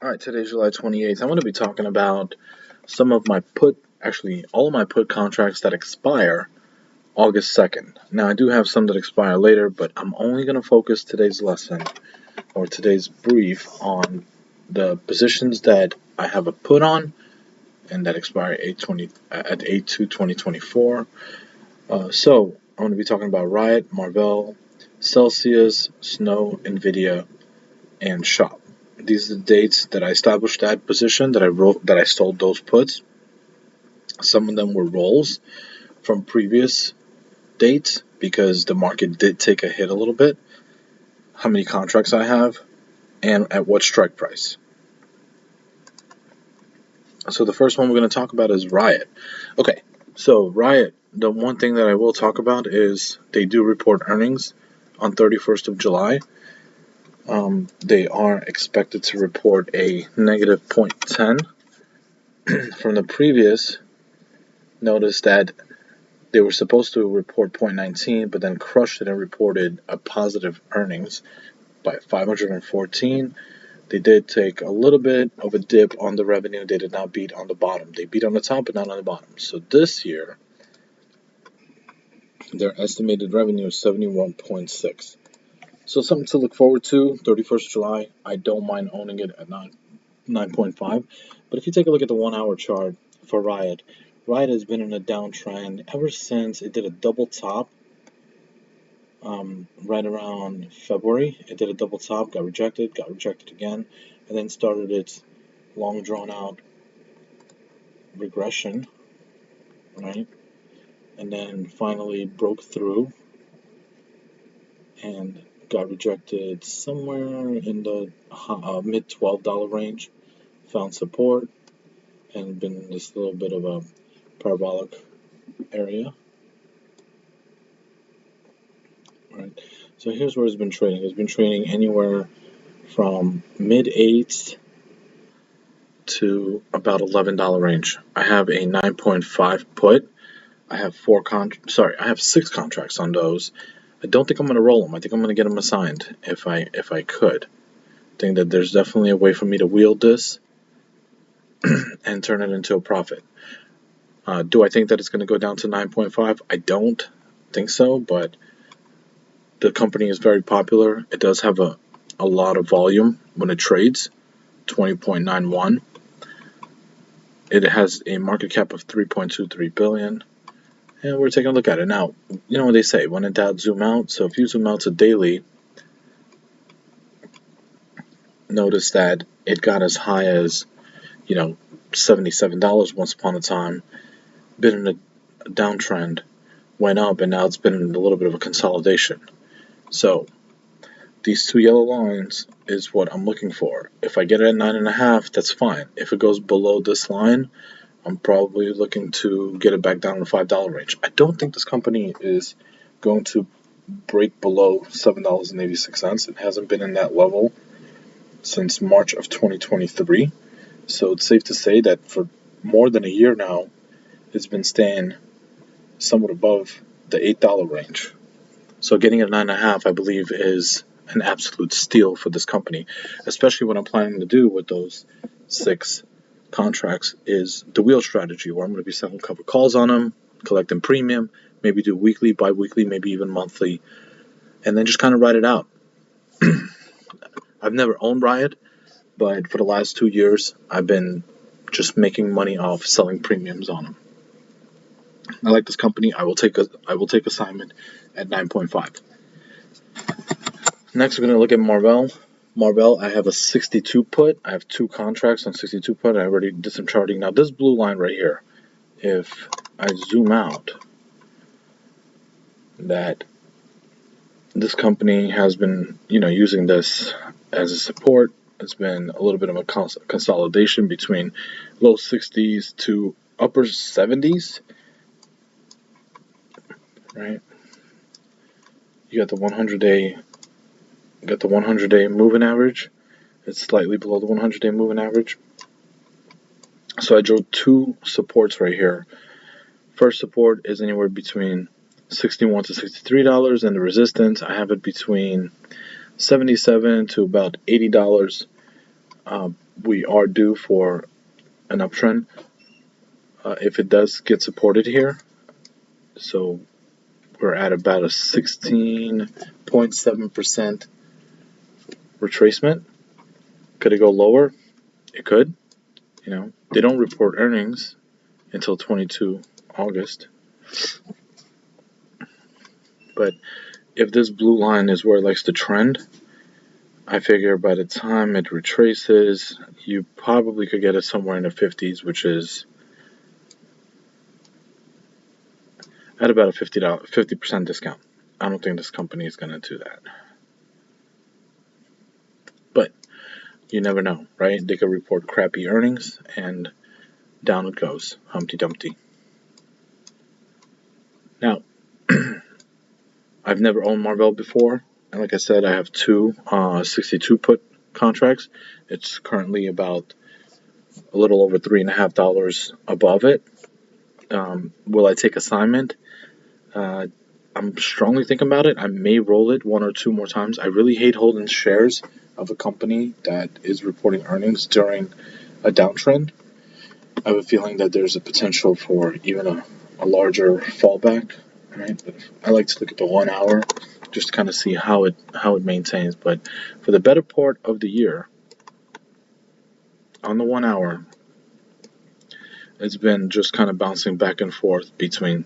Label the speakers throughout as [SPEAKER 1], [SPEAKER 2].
[SPEAKER 1] All right, today's July 28th. I'm going to be talking about some of my all of my put contracts that expire August 2nd. Now, I do have some that expire later, but I'm only going to focus today's lesson or today's brief on the positions that I have a put on and that expire at 8/2/2024. So, I'm going to be talking about Riot, Marvell, Celsius, Snow, Nvidia, and Shop. These are the dates that I established that position, that I sold those puts. Some of them were rolls from previous dates because the market did take a hit a little bit. How many contracts I have and at what strike price. So the first one we're going to talk about is Riot. Okay, so Riot, the one thing that I will talk about is they do report earnings on 31st of July. They are expected to report a negative 0.10. From the previous, notice that they were supposed to report 0.19, but then crushed it and reported a positive earnings by 514. They did take a little bit of a dip on the revenue. They did not beat on the bottom. They beat on the top, but not on the bottom. So this year, their estimated revenue is 71.6. So something to look forward to. 31st July. I don't mind owning it at 9.5. But if you take a look at the 1 hour chart for Riot, Riot has been in a downtrend ever since it did a double top right around February. It did a double top, got rejected again, and then started its long drawn out regression, right? And then finally broke through and got rejected somewhere in the mid $12 range, found support, and been in this little bit of a parabolic area. Right. So here's where it's been trading. It's been trading anywhere from mid 8s to about $11 range. I have a 9.5 put. I have I have 6 contracts on those. I don't think I'm going to roll them. I think I'm going to get them assigned if I could. I think that there's definitely a way for me to wield this and turn it into a profit. Do I think that it's going to go down to 9.5? I don't think so, but the company is very popular. It does have a lot of volume when it trades, 20.91. It has a market cap of 3.23 billion. And we're taking a look at it now. You know what they say, when in doubt, zoom out. So if you zoom out to daily, notice that it got as high as, $77 once upon a time, been in a downtrend, went up, and now it's been in a little bit of a consolidation. So these 2 yellow lines is what I'm looking for. If I get it at 9.5, that's fine. If it goes below this line, I'm probably looking to get it back down to the $5 range. I don't think this company is going to break below $7.86. It hasn't been in that level since March of 2023. So it's safe to say that for more than a year now, it's been staying somewhat above the $8 range. So getting at 9.5, I believe, is an absolute steal for this company, especially what I'm planning to do with those 6 contracts is the wheel strategy, where I'm going to be selling cover calls on them, collecting premium, maybe do weekly, bi-weekly, maybe even monthly, and then just kind of ride it out. I've never owned Riot, but for the last 2 years, I've been just making money off selling premiums on them. I like this company. I will take assignment at 9.5. Next, we're going to look at Marvell. Marvell, I have a 62 put. I have 2 contracts on 62 put. I already did some charting. Now, this blue line right here, if I zoom out, that this company has been, using this as a support. It's been a little bit of a consolidation between low 60s to upper 70s, right? You got the 100-day moving average. It's slightly below the 100-day moving average. So I drew 2 supports right here. First support is anywhere between $61 to $63, and the resistance, I have it between $77 to about $80. we are due for an uptrend if it does get supported here. So we're at about a 16.7% retracement. Could it go lower? It could. They don't report earnings until 22 August. But if this blue line is where it likes to trend, I figure by the time it retraces, you probably could get it somewhere in the 50s, which is at about a 50% discount. I don't think this company is going to do that. But you never know, right? They could report crappy earnings and down it goes, Humpty Dumpty. Now, I've never owned Marvell before, and like I said, I have two 62 put contracts. It's currently about a little over $3.50 above it. Will I take assignment? I'm strongly thinking about it. I may roll it one or two more times. I really hate holding shares of a company that is reporting earnings during a downtrend. I have a feeling that there's a potential for even a larger fallback. Right? But I like to look at the 1 hour just to kind of see how it maintains. But for the better part of the year, on the 1 hour, it's been just kind of bouncing back and forth between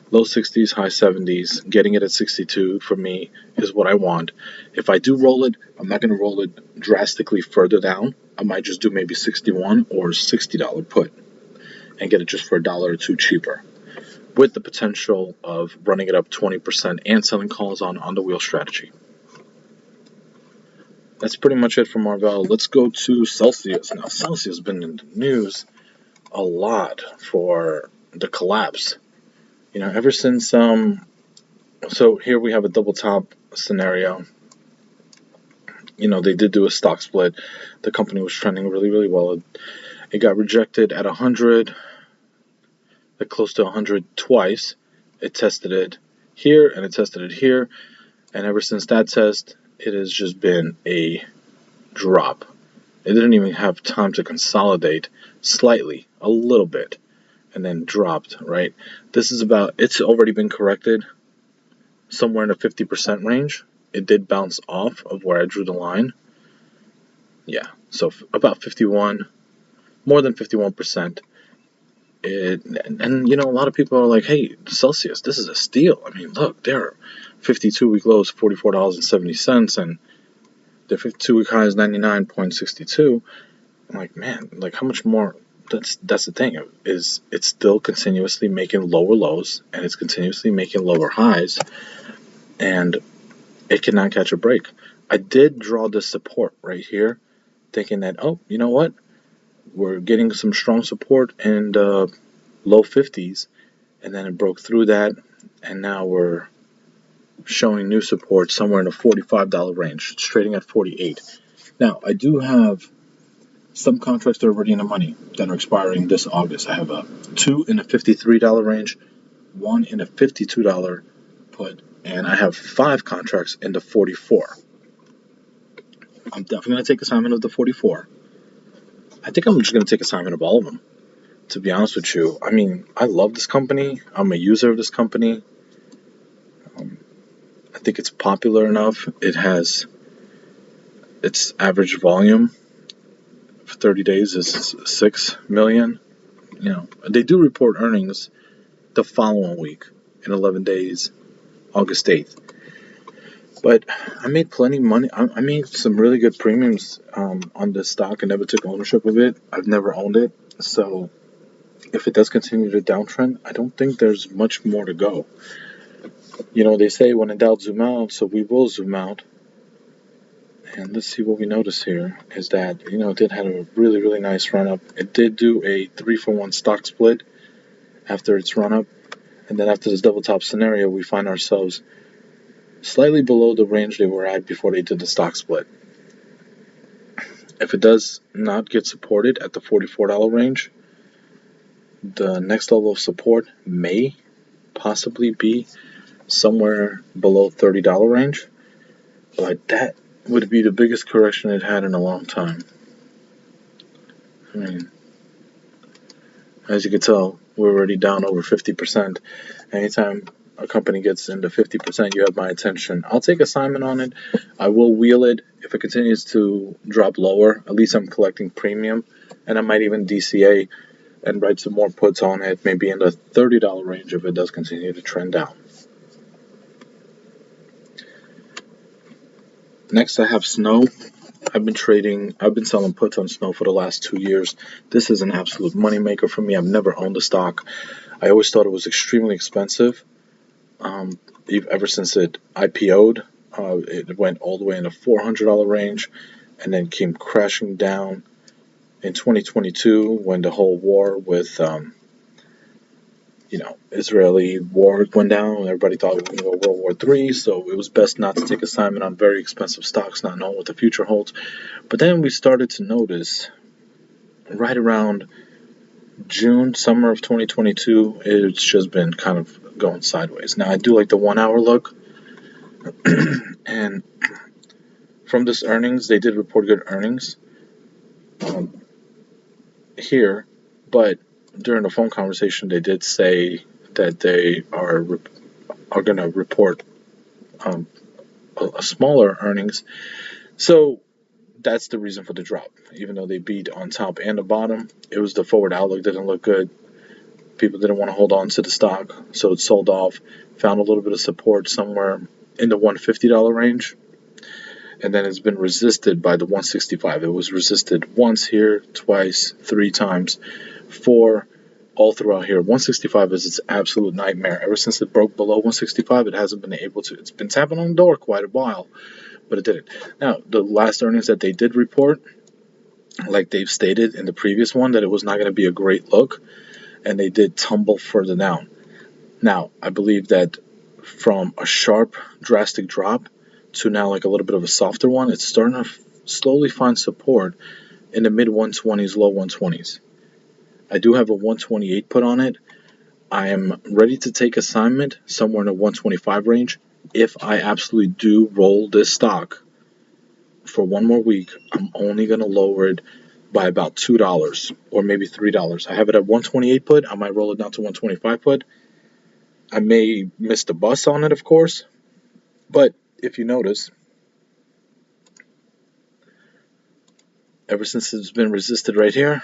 [SPEAKER 1] low 60s, high 70s. Getting it at 62 for me is what I want. If I do roll it, I'm not going to roll it drastically further down. I might just do maybe 61 or $60 put and get it just for $1 or $2 cheaper, with the potential of running it up 20% and selling calls on the wheel strategy. That's pretty much it for Marvell. Let's go to Celsius. Now, Celsius has been in the news a lot for the collapse. Ever since so here we have a double top scenario. They did do a stock split. The company was trending really, really well. It got rejected at 100, at close to 100 twice. It tested it here and it tested it here, and ever since that test, it has just been a drop. It didn't even have time to consolidate slightly, a little bit, and then dropped, right? It's already been corrected somewhere in the 50% range. It did bounce off of where I drew the line. Yeah, so about 51, more than 51%. And a lot of people are like, hey, Celsius, this is a steal. I mean, look, their 52-week low is $44.70, and their 52-week high is 99.62. I'm like, man, like how much more? That's the thing, is it's still continuously making lower lows and it's continuously making lower highs, and it cannot catch a break. I did draw the support right here, thinking that, oh, you know what? We're getting some strong support in the low 50s, and then it broke through that, and now we're showing new support somewhere in the $45 range. It's trading at 48. Now, I do have some contracts that are already in the money that are expiring this August. I have two in the $53 range, one in a $52 put, and I have 5 contracts in the 44. I'm definitely going to take assignment of the 44. I think I'm just going to take assignment of all of them, to be honest with you. I mean, I love this company. I'm a user of this company. I think it's popular enough. It has its average volume for 30 days is 6 million. They do report earnings the following week in 11 days, August 8th. But I made plenty of money. I made some really good premiums on this stock. I never took ownership of it. I've never owned it. So if it does continue to downtrend, I don't think there's much more to go. They say when in doubt, zoom out. So we will zoom out. And let's see what we notice here is that, it did have a really, really nice run up. It did do a 3-for-1 stock split after its run up. And then after this double top scenario, we find ourselves slightly below the range they were at before they did the stock split. If it does not get supported at the $44 range, the next level of support may possibly be somewhere below $30 range. But that would be the biggest correction it had in a long time. I mean, as you can tell, we're already down over 50%. Anytime a company gets into 50%, you have my attention. I'll take assignment on it. I will wheel it. If it continues to drop lower, at least I'm collecting premium. And I might even DCA and write some more puts on it, maybe in the $30 range if it does continue to trend down. Next, I have Snow. I've been selling puts on Snow for the last 2 years. This is an absolute moneymaker for me. I've never owned the stock. I always thought it was extremely expensive. Ever since it IPO'd, it went all the way in the $400 range and then came crashing down in 2022 when the whole war with Israeli war went down and everybody thought it was going to go World War III, so it was best not to take assignment on very expensive stocks, not knowing what the future holds. But then we started to notice right around summer of 2022, it's just been kind of going sideways. Now, I do like the 1 hour look, and from this earnings, they did report good earnings here, but during the phone conversation, they did say that they are going to report a smaller earnings. So that's the reason for the drop. Even though they beat on top and the bottom, it was the forward outlook didn't look good. People didn't want to hold on to the stock, so it sold off. Found a little bit of support somewhere in the $150 range, and then it's been resisted by the 165. It was resisted once here, twice, 3 times, 4 all throughout here. 165 is its absolute nightmare. Ever since it broke below 165, it hasn't been able to. It's been tapping on the door quite a while, but it didn't. Now, the last earnings that they did report, like they've stated in the previous one, that it was not going to be a great look, and they did tumble further down. Now, I believe that from a sharp, drastic drop to now like a little bit of a softer one, it's starting to slowly find support in the mid 120s, low 120s. I do have a 128 put on it. I am ready to take assignment somewhere in the 125 range. If I absolutely do roll this stock for one more week, I'm only going to lower it by about $2 or maybe $3. I have it at 128 put. I might roll it down to 125 put. I may miss the bus on it, of course, but if you notice, ever since it's been resisted right here,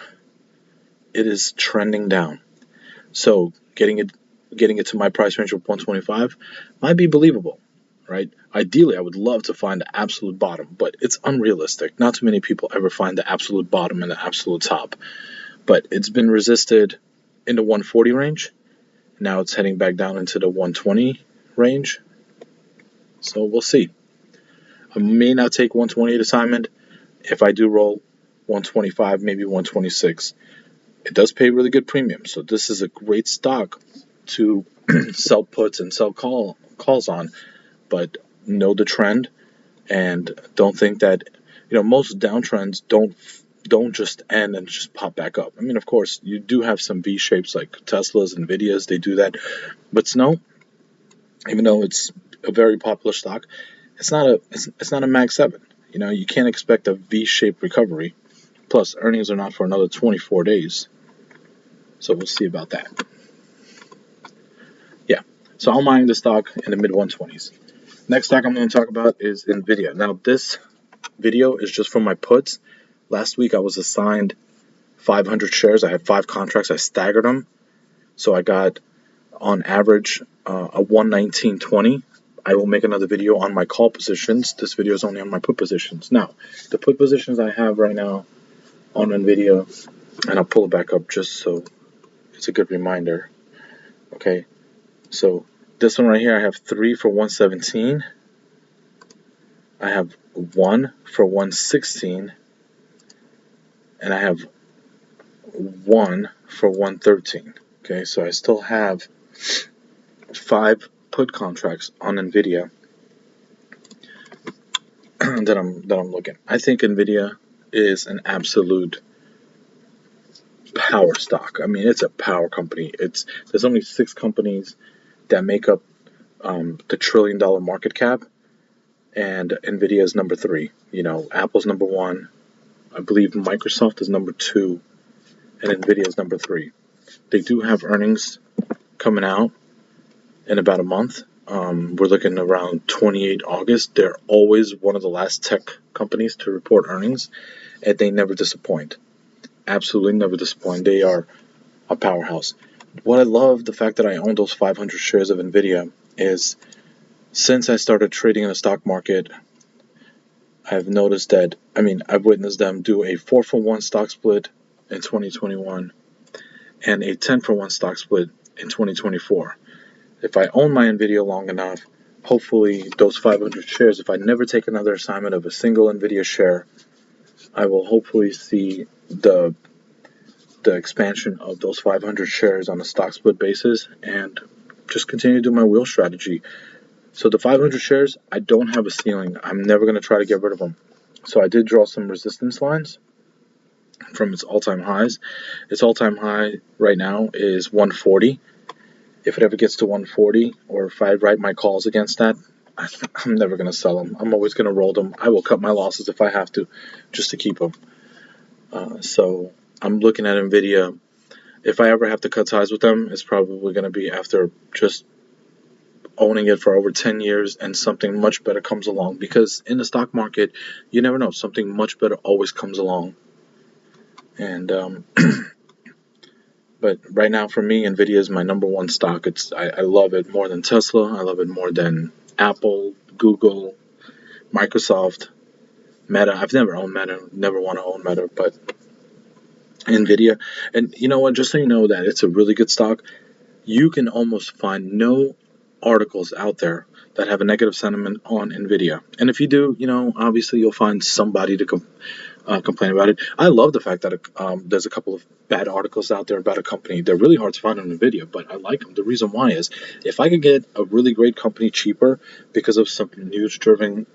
[SPEAKER 1] it is trending down. So getting it to my price range of 125 might be believable, right? Ideally, I would love to find the absolute bottom, but it's unrealistic. Not too many people ever find the absolute bottom and the absolute top. But it's been resisted in the 140 range. Now it's heading back down into the 120 range. So we'll see. I may not take 128 assignment. If I do roll 125, maybe 126. It does pay really good premium. So this is a great stock to sell puts and sell calls on. But know the trend and don't think that, most downtrends don't just end and just pop back up. I mean, of course, you do have some V shapes like Tesla's, Nvidia's, they do that. But Snow, even though it's a very popular stock, it's not a Mag 7. You can't expect a V-shaped recovery. Plus, earnings are not for another 24 days. So we'll see about that. Yeah, so I'm buying the stock in the mid-120s. Next stock I'm going to talk about is NVIDIA. Now, this video is just for my puts. Last week, I was assigned 500 shares. I had 5 contracts. I staggered them. So I got, on average, a 119.20. I will make another video on my call positions. This video is only on my put positions. Now, the put positions I have right now on NVIDIA, and I'll pull it back up just so it's a good reminder. Okay, so this one right here, I have 3 for 117. I have 1 for 116. And I have 1 for 113. Okay, so I still have 5 put contracts on NVIDIA that I'm looking. I think NVIDIA is an absolute power stock. I mean, it's a power company. There's only 6 companies that make up the $1 trillion market cap, and NVIDIA is number 3. Apple's number 1. I believe Microsoft is number 2, and Nvidia is number 3. They do have earnings coming out in about a month. We're looking around 28 August. They're always one of the last tech companies to report earnings, and they never disappoint. Absolutely never disappoint. They are a powerhouse. What I love, the fact that I own those 500 shares of Nvidia, is since I started trading in the stock market, I've noticed that, I've witnessed them do a 4-for-1 stock split in 2021 and a 10-for-1 stock split in 2024. If I own my Nvidia long enough, hopefully those 500 shares, if I never take another assignment of a single Nvidia share, I will hopefully see the expansion of those 500 shares on a stock split basis and just continue to do my wheel strategy. So the 500 shares, I don't have a ceiling. I'm never going to try to get rid of them. So I did draw some resistance lines from its all-time highs. Its all-time high right now is 140. If it ever gets to 140, or if I write my calls against that, I'm never going to sell them. I'm always going to roll them. I will cut my losses if I have to, just to keep them. So I'm looking at Nvidia. If I ever have to cut ties with them, it's probably going to be after just owning it for over 10 years and something much better comes along. Because in the stock market, you never know. Something much better always comes along. And but right now for me, Nvidia is my number one stock. I love it more than Tesla. I love it more than Apple, Google, Microsoft, Meta. I've never owned Meta, never want to own Meta, but Nvidia. And you know what? Just so you know that it's a really good stock, you can almost find no articles out there that have a negative sentiment on Nvidia. And if you do, obviously you'll find somebody to complain about it. I love the fact that there's a couple of bad articles out there about a company. They're really hard to find on Nvidia, but I like them. The reason why is if I could get a really great company cheaper because of some news-driven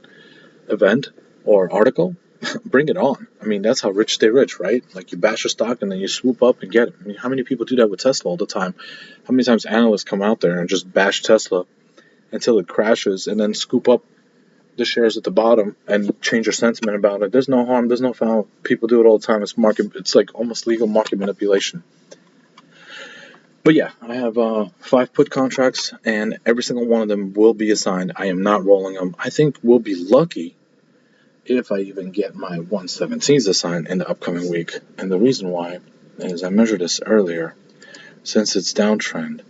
[SPEAKER 1] event or article, bring it on. That's how rich stay rich, right? Like you bash a stock and then you swoop up and get it. How many people do that with Tesla all the time? How many times analysts come out there and just bash Tesla until it crashes and then scoop up the shares at the bottom and change your sentiment about it? There's no harm, there's no foul. People do it all the time. It's like almost legal market manipulation. But yeah, I have 5 put contracts, and every single one of them will be assigned. I am not rolling them. I think we'll be lucky if I even get my 117s assigned in the upcoming week. And the reason why is I measured this earlier. Since its downtrend,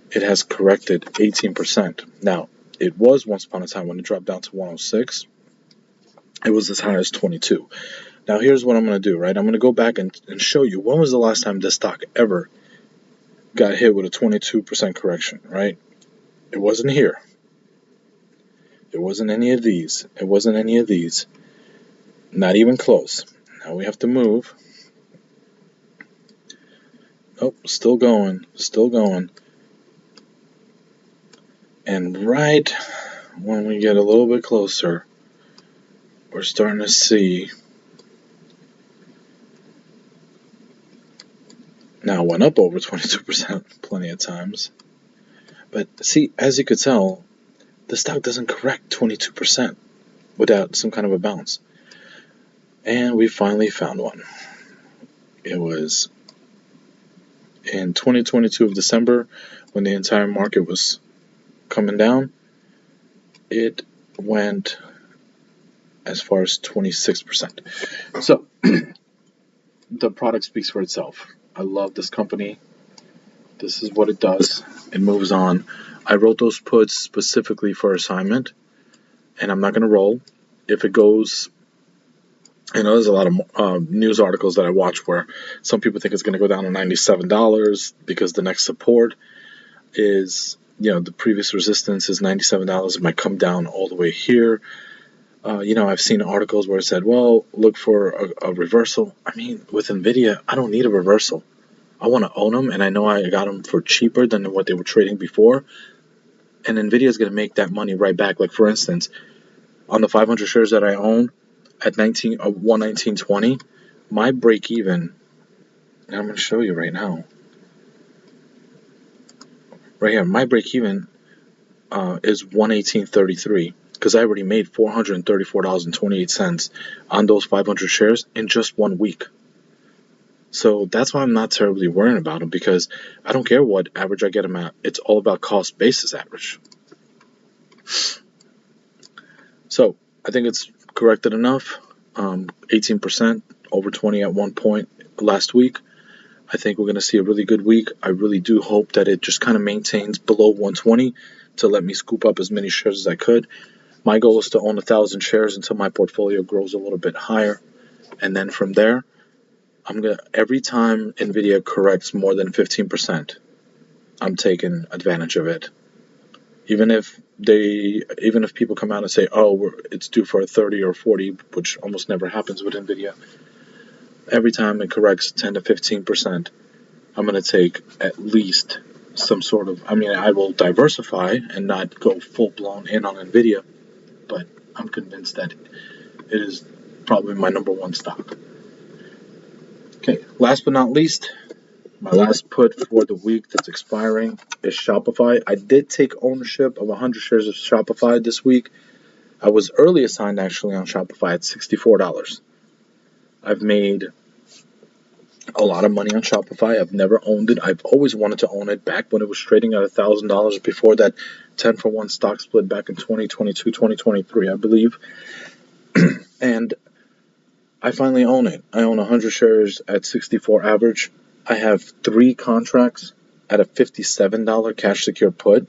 [SPEAKER 1] it has corrected 18%. Now, it was once upon a time when it dropped down to 106, it was as high as 22. Now, here's what I'm going to do, right? I'm going to go back and show you when was the last time this stock ever got hit with a 22% correction, right? It wasn't here. It wasn't any of these. It wasn't any of these. Not even close. Now we have to move. Nope, still going. Still going. And right when we get a little bit closer, we're starting to see. Now it went up over 22% plenty of times. But see, as you could tell, the stock doesn't correct 22% without some kind of a bounce. And we finally found one. It was in 2022 of December when the entire market was coming down. It went as far as 26%. So the product speaks for itself. I love this company. This is what it does. It moves on. I wrote those puts specifically for assignment, and I'm not going to roll. If it goes, there's a lot of news articles that I watch where some people think it's going to go down to $97 because the next support is, the previous resistance is $97. It might come down all the way here. I've seen articles where it said, well, look for a reversal. With Nvidia, I don't need a reversal. I want to own them, and I know I got them for cheaper than what they were trading before. And Nvidia is going to make that money right back. Like, for instance, on the 500 shares that I own at 119.20, my break even, and I'm going to show you right now. Right here, my break even is 118.33 because I already made $434.28 on those 500 shares in just 1 week. So that's why I'm not terribly worrying about them, because I don't care what average I get them at. It's all about cost basis average. So I think it's corrected enough. 18% over 20 at one point last week. I think we're going to see a really good week. I really do hope that it just kind of maintains below 120 to let me scoop up as many shares as I could. My goal is to own 1,000 shares until my portfolio grows a little bit higher. And then from there, every time Nvidia corrects more than 15%, I'm taking advantage of it. Even if people come out and say, "Oh, it's due for a 30 or 40," which almost never happens with Nvidia. Every time it corrects 10 to 15%, I'm going to take at least some sort of. I mean, I will diversify and not go full blown in on Nvidia, but I'm convinced that it is probably my number one stock. Okay, last but not least, my last put for the week that's expiring is Shopify. I did take ownership of 100 shares of Shopify this week. I was early assigned actually on Shopify at $64. I've made a lot of money on Shopify. I've never owned it. I've always wanted to own it back when it was trading at $1,000 before that 10-for-1 stock split back in 2022, 2023, I believe. And I finally own it. I own 100 shares at 64 average. I have 3 contracts at a $57 cash secure put.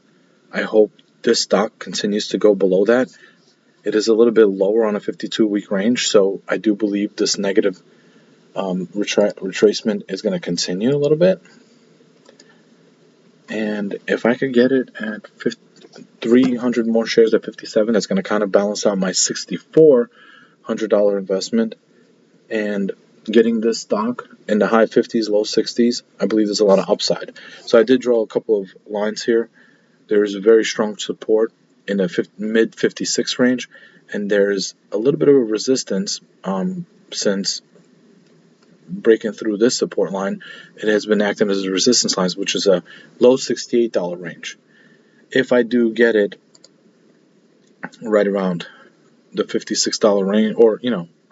[SPEAKER 1] I hope this stock continues to go below that. It is a little bit lower on a 52-week range, so I do believe this negative retracement is going to continue a little bit. And if I could get it at 300 more shares at 57, that's going to kind of balance out my $6,400 investment. And getting this stock in the high 50s, low 60s, I believe there's a lot of upside. So I did draw a couple of lines here. There is a very strong support in the mid 56 range, and there's a little bit of a resistance since breaking through this support line. It has been acting as a resistance line, which is a low $68 range. If I do get it right around the $56 range, or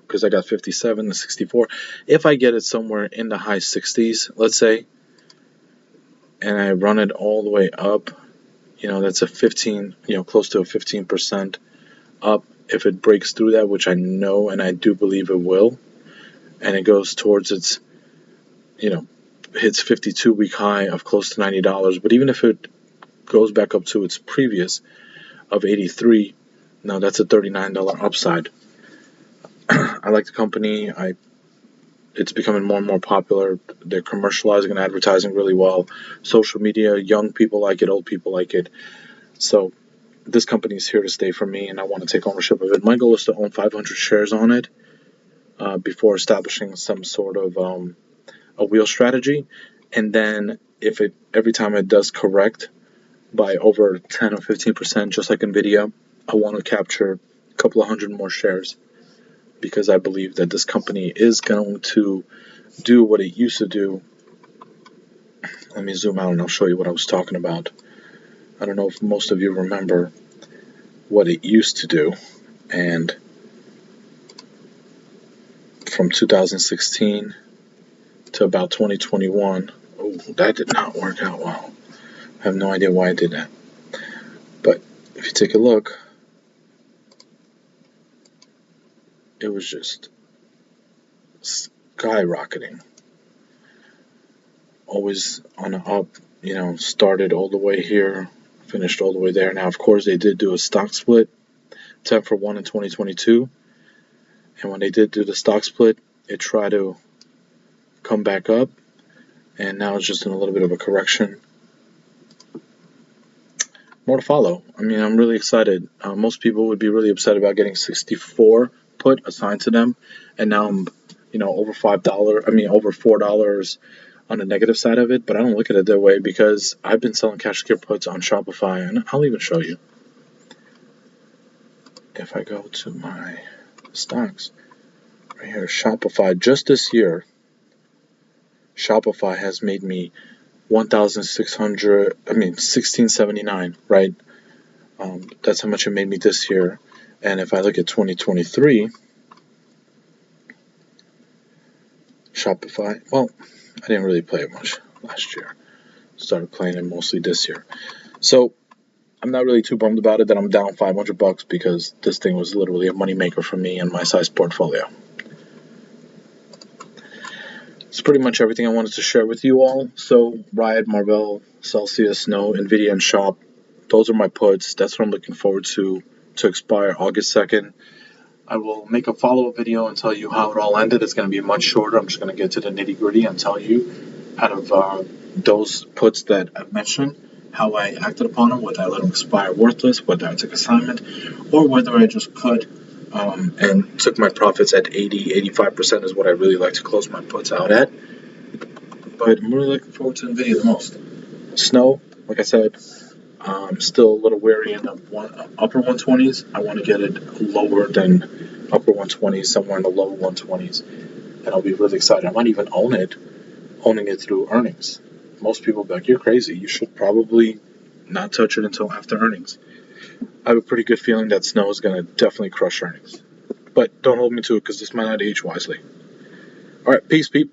[SPEAKER 1] because I got 57 to 64, if I get it somewhere in the high 60s, let's say, and I run it all the way up, that's a 15, close to a 15% up. If it breaks through that, which I know and I do believe it will, and it goes towards its, hits 52-week high of close to $90. But even if it goes back up to its previous of 83, now that's a $39 upside. I like the company. It's becoming more and more popular. They're commercializing and advertising really well. Social media, young people like it, old people like it. So this company is here to stay for me, and I want to take ownership of it. My goal is to own 500 shares on it before establishing some sort of a wheel strategy. And then every time it does correct by over 10 or 15%, just like Nvidia, I want to capture a couple of hundred more shares, because I believe that this company is going to do what it used to do. Let me zoom out and I'll show you what I was talking about. I don't know if most of you remember what it used to do. And from 2016 to about 2021, that did not work out well. I have no idea why I did that. But if you take a look, it was just skyrocketing. Always on an up, started all the way here, finished all the way there. Now, of course, they did do a stock split, 10-for-1 in 2022. And when they did do the stock split, it tried to come back up. And now it's just in a little bit of a correction. More to follow. I mean, I'm really excited. Most people would be really upset about getting 64 put assigned to them. And now I'm, over $4 on the negative side of it. But I don't look at it that way, because I've been selling cash secure puts on Shopify. And I'll even show you. If I go to my stocks, right here, Shopify, just this year, Shopify has made me $1679, right? That's how much it made me this year. And if I look at 2023, Shopify. Well, I didn't really play it much last year. Started playing it mostly this year. So I'm not really too bummed about it that I'm down $500 because this thing was literally a moneymaker for me and my size portfolio. It's pretty much everything I wanted to share with you all. So Riot, Marvell, Celsius, Snow, Nvidia, and Shop. Those are my puts. That's what I'm looking forward to expire August 2nd. I will make a follow-up video and tell you how it all ended. It's going to be much shorter. I'm just going to get to the nitty-gritty and tell you out of those puts that I've mentioned, how I acted upon them, whether I let them expire worthless, whether I took assignment, or whether I just put and took my profits at 80-85% is what I really like to close my puts out at. But I'm really looking forward to NVIDIA the most. Snow, like I said, I'm still a little wary in the upper 120s. I want to get it lower than upper 120s, somewhere in the low 120s, and I'll be really excited. I might even owning it through earnings. Most people will be like, you're crazy. You should probably not touch it until after earnings. I have a pretty good feeling that Snow is going to definitely crush earnings. But don't hold me to it because this might not age wisely. All right, peace, peep.